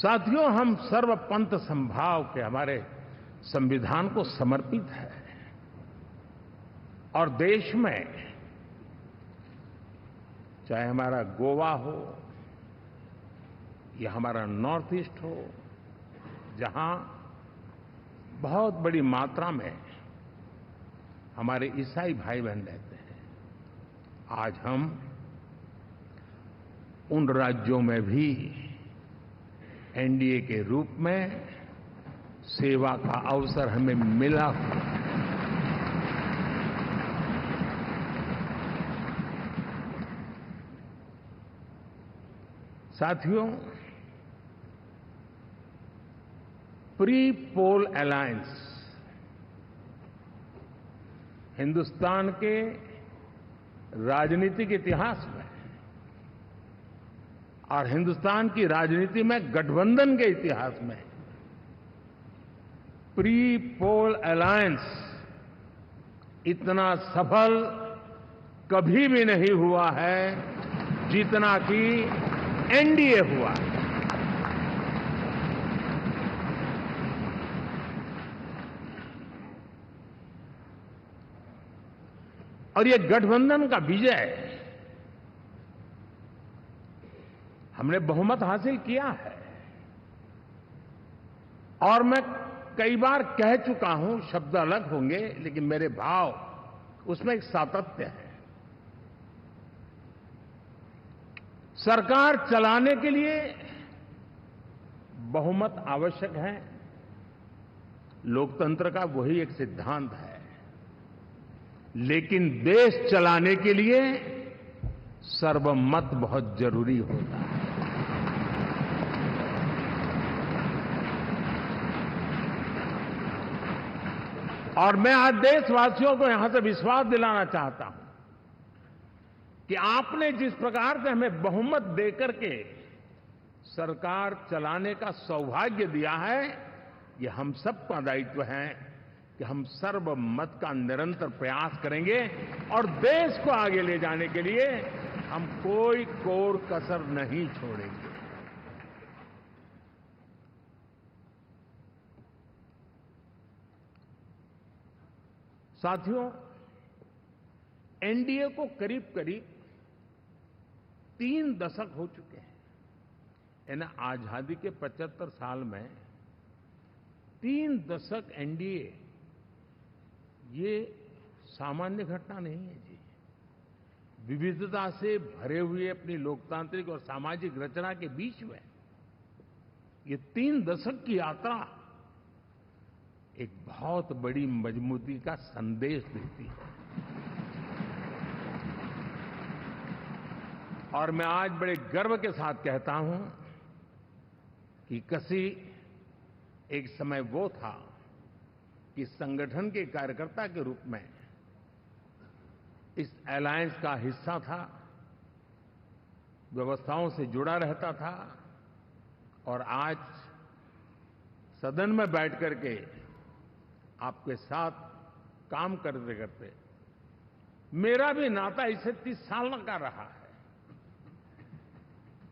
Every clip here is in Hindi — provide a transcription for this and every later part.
साथियों, हम सर्वपंथ संभाव के हमारे संविधान को समर्पित है और देश में चाहे हमारा गोवा हो या हमारा नॉर्थ ईस्ट हो, जहां बहुत बड़ी मात्रा में हमारे ईसाई भाई बहन रहते हैं, आज हम उन राज्यों में भी एनडीए के रूप में सेवा का अवसर हमें मिला हुआ है। साथियों, प्री पोल अलायंस हिंदुस्तान के राजनीतिक इतिहास में और हिंदुस्तान की राजनीति में गठबंधन के इतिहास में प्री पोल अलायंस इतना सफल कभी भी नहीं हुआ है जितना कि एनडीए हुआ। और ये गठबंधन का विजय, हमने बहुमत हासिल किया है और मैं कई बार कह चुका हूं, शब्द अलग होंगे लेकिन मेरे भाव उसमें एक सातत्य है। सरकार चलाने के लिए बहुमत आवश्यक है, लोकतंत्र का वही एक सिद्धांत है, लेकिन देश चलाने के लिए सर्वमत बहुत जरूरी होता है। और मैं आज देशवासियों को यहां से विश्वास दिलाना चाहता हूं कि आपने जिस प्रकार से हमें बहुमत देकर के सरकार चलाने का सौभाग्य दिया है, ये हम सबका दायित्व है कि हम सर्वमत का निरंतर प्रयास करेंगे और देश को आगे ले जाने के लिए हम कोई कोर कसर नहीं छोड़ेंगे। साथियों, एनडीए को करीब करीब 3 दशक हो चुके हैं। यानी आजादी के 75 साल में 3 दशक एनडीए, ये सामान्य घटना नहीं है जी। विविधता से भरे हुए अपनी लोकतांत्रिक और सामाजिक रचना के बीच में ये 3 दशक की यात्रा एक बहुत बड़ी मजबूती का संदेश देती है। और मैं आज बड़े गर्व के साथ कहता हूं कि किसी एक समय वो था कि संगठन के कार्यकर्ता के रूप में इस अलायंस का हिस्सा था, व्यवस्थाओं से जुड़ा रहता था और आज सदन में बैठ करके आपके साथ काम करते करते मेरा भी नाता इससे 30 साल का रहा है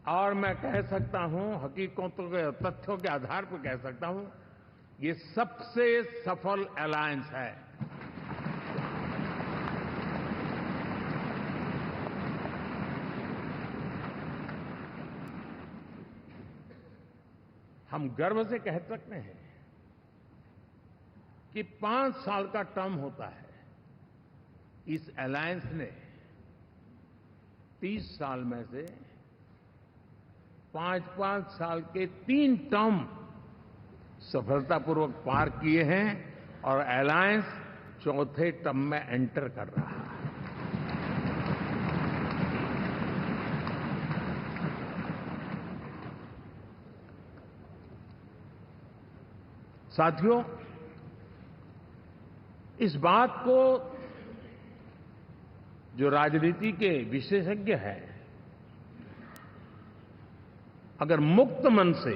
और मैं कह सकता हूं, हकीकतों के तथ्यों के आधार पर कह सकता हूं, ये सबसे सफल अलायंस है। हम गर्व से कह सकते हैं कि 5 साल का टर्म होता है। इस अलायंस ने 30 साल में से 5-5 साल के 3 टर्म सफलतापूर्वक पार किए हैं और अलायंस 4थे टर्म में एंटर कर रहा है। साथियों, इस बात को जो राजनीति के विशेषज्ञ हैं, अगर मुक्त मन से,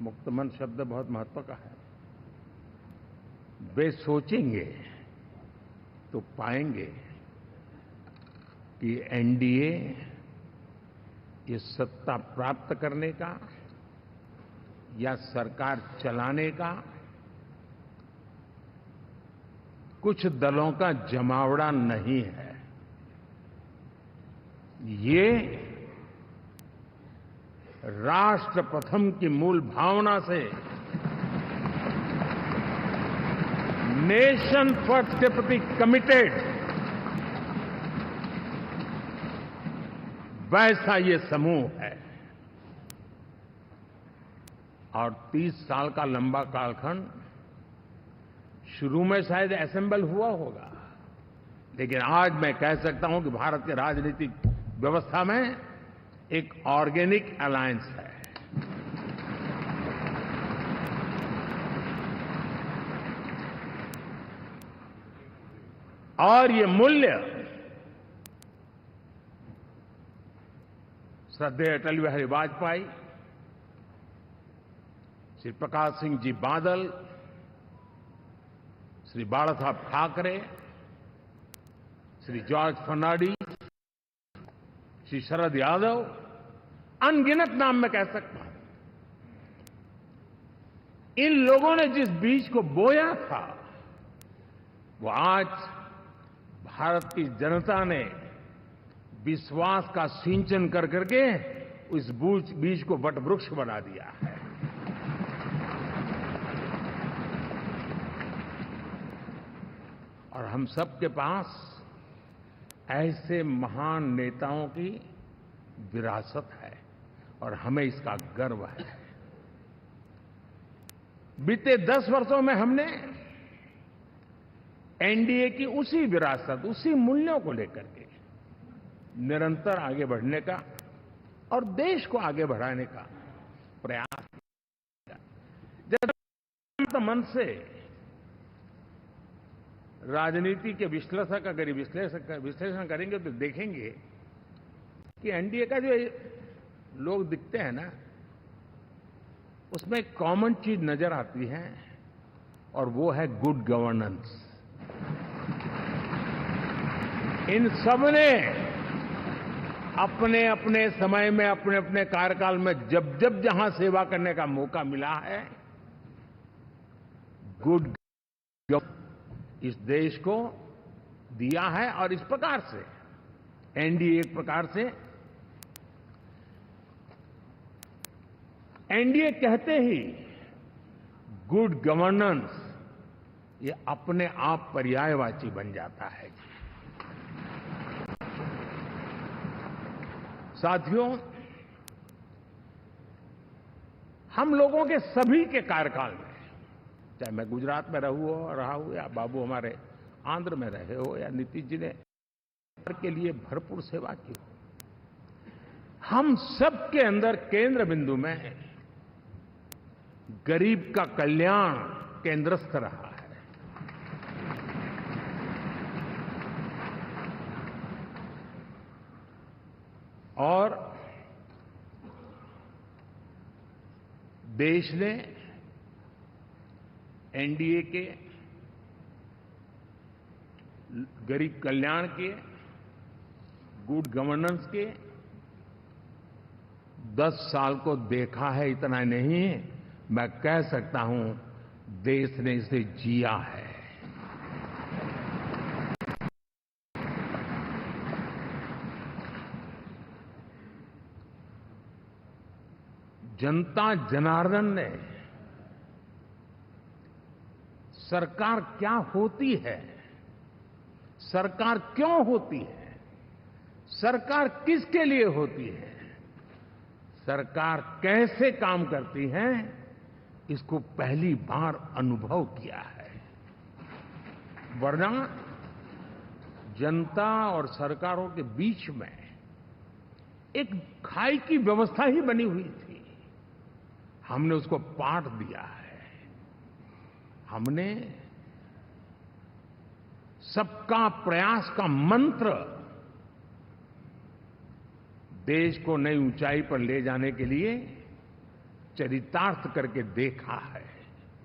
मुक्त मन शब्द बहुत महत्व का है, वे सोचेंगे तो पाएंगे कि एनडीए ये सत्ता प्राप्त करने का या सरकार चलाने का कुछ दलों का जमावड़ा नहीं है। ये राष्ट्र प्रथम की मूल भावना से नेशन फर्स्ट के प्रति कमिटेड वैसा ये समूह है। और 30 साल का लंबा कालखंड शुरू में शायद असेंबल हुआ होगा, लेकिन आज मैं कह सकता हूं कि भारत के राजनीतिक व्यवस्था में एक ऑर्गेनिक अलायंस है। और ये मूल्य श्रद्धेय अटल बिहारी वाजपेयी, श्री प्रकाश सिंह जी बादल, श्री बाला साहब ठाकरे, श्री जॉर्ज फर्नांडिस, श्री शरद यादव, अनगिनत नाम मैं कह सकता हूं। इन लोगों ने जिस बीज को बोया था वो आज भारत की जनता ने विश्वास का सिंचन कर करके उस बीज को वटवृक्ष बना दिया है। और हम सबके पास ऐसे महान नेताओं की विरासत है और हमें इसका गर्व है। बीते 10 वर्षों में हमने एनडीए की उसी विरासत, उसी मूल्यों को लेकर के निरंतर आगे बढ़ने का और देश को आगे बढ़ाने का प्रयास किया। जब मन से राजनीति के विश्लेषक अगर विश्लेषण करेंगे तो देखेंगे कि एनडीए का जो लोग दिखते हैं ना, उसमें एक कॉमन चीज नजर आती है और वो है गुड गवर्नेंस। इन सबने अपने अपने समय में, अपने अपने कार्यकाल में जब जब जहां सेवा करने का मौका मिला है, गुड इस देश को दिया है। और इस प्रकार से एनडीए एक प्रकार से, एनडीए कहते ही गुड गवर्नेंस ये अपने आप पर्यायवाची बन जाता है। साथियों, हम लोगों के सभी के कार्यकाल में, चाहे मैं गुजरात में रहा हूं या बाबू हमारे आंध्र में रहे हो या नीतीश जी ने के लिए भरपूर सेवा की हो, हम सबके अंदर केंद्र बिंदु में गरीब का कल्याण केंद्रस्थ रहा है। और देश ने एनडीए के गरीब कल्याण के, गुड गवर्नेंस के 10 साल को देखा है। इतना नहीं, मैं कह सकता हूं देश ने इसे जिया है। जनता जनार्दन ने सरकार क्या होती है, सरकार क्यों होती है, सरकार किसके लिए होती है, सरकार कैसे काम करती है, इसको पहली बार अनुभव किया है। वरना जनता और सरकारों के बीच में एक खाई की व्यवस्था ही बनी हुई थी। हमने उसको पाठ दिया है। हमने सबका प्रयास का मंत्र देश को नई ऊंचाई पर ले जाने के लिए चरितार्थ करके देखा है।